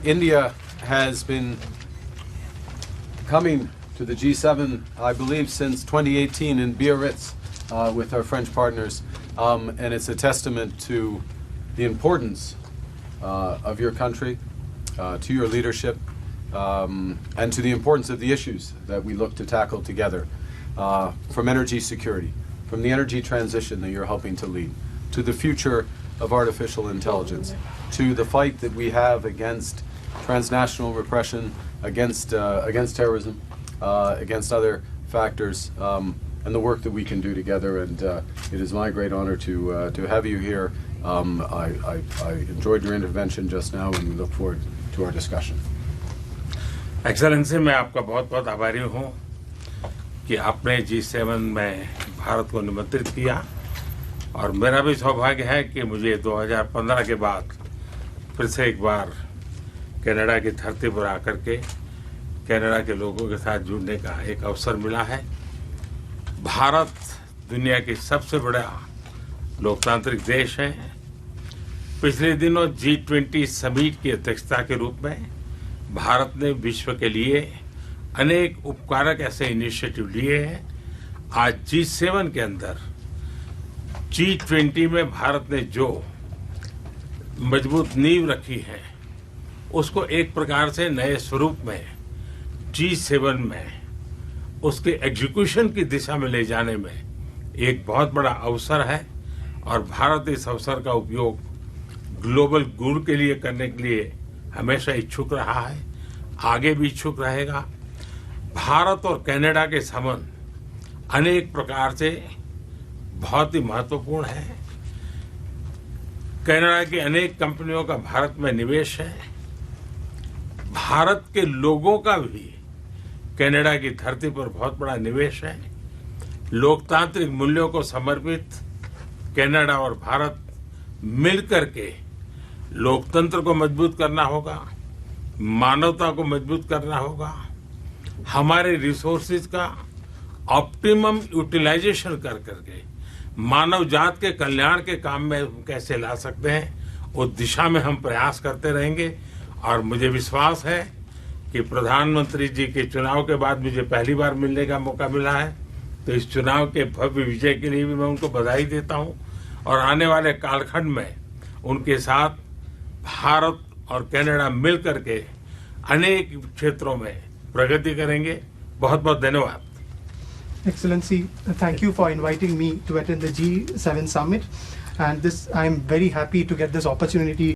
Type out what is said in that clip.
India has been coming to the G7, I believe, since 2018 in Biarritz with our French partners, and it's a testament to the importance of your country, to your leadership, and to the importance of the issues that we look to tackle together, from energy security, from the energy transition that you're helping to lead, to the future of artificial intelligence, to the fight that we have against transnational repression, against terrorism, against other factors, and the work that we can do together. And it is my great honor to have you here. I enjoyed your intervention just now, and we look forward to our discussion. Excellency, मैं आपका बहुत बहुत आभारी हूँ कि आपने G7 में भारत को निमंत्रित किया, और मेरा भी सौभाग्य है कि मुझे 2015 के बाद फिर से एक बार कनाडा की धरती पर आकर के कनाडा के लोगों के साथ जुड़ने का एक अवसर मिला है। भारत दुनिया की सबसे बड़ा लोकतांत्रिक देश है। पिछले दिनों G20 समिट की अध्यक्षता के रूप में भारत ने विश्व के लिए अनेक उपकारक ऐसे इनिशिएटिव लिए हैं। आज G7 के अंदर G20 में भारत ने जो मजबूत नींव रखी है, उसको एक प्रकार से नए स्वरूप में G7 में उसके एग्जीक्यूशन की दिशा में ले जाने में एक बहुत बड़ा अवसर है, और भारत इस अवसर का उपयोग ग्लोबल गुड के लिए करने के लिए हमेशा इच्छुक रहा है, आगे भी इच्छुक रहेगा। भारत और कनाडा के संबंध अनेक प्रकार से बहुत ही महत्वपूर्ण है। कनाडा की अनेक कंपनियों का भारत में निवेश है। भारत के लोगों का भी कनाडा की धरती पर बहुत बड़ा निवेश है। लोकतांत्रिक मूल्यों को समर्पित कनाडा और भारत मिलकर के लोकतंत्र को मजबूत करना होगा, मानवता को मजबूत करना होगा, हमारे रिसोर्सेज का ऑप्टिमम यूटिलाइजेशन कर करके मानव जात के कल्याण के काम में कैसे ला सकते हैं, उस दिशा में हम प्रयास करते रहेंगे। और मुझे विश्वास है कि प्रधानमंत्री जी के चुनाव के बाद मुझे पहली बार मिलने का मौका मिला है, तो इस चुनाव के भव्य विजय के लिए भी मैं उनको बधाई देता हूं, और आने वाले कालखंड में उनके साथ भारत और कनाडा मिल करके अनेक क्षेत्रों में प्रगति करेंगे। बहुत बहुत धन्यवाद। Excellency, thank you for inviting me to attend the G7 summit, and I am very happy to get this opportunity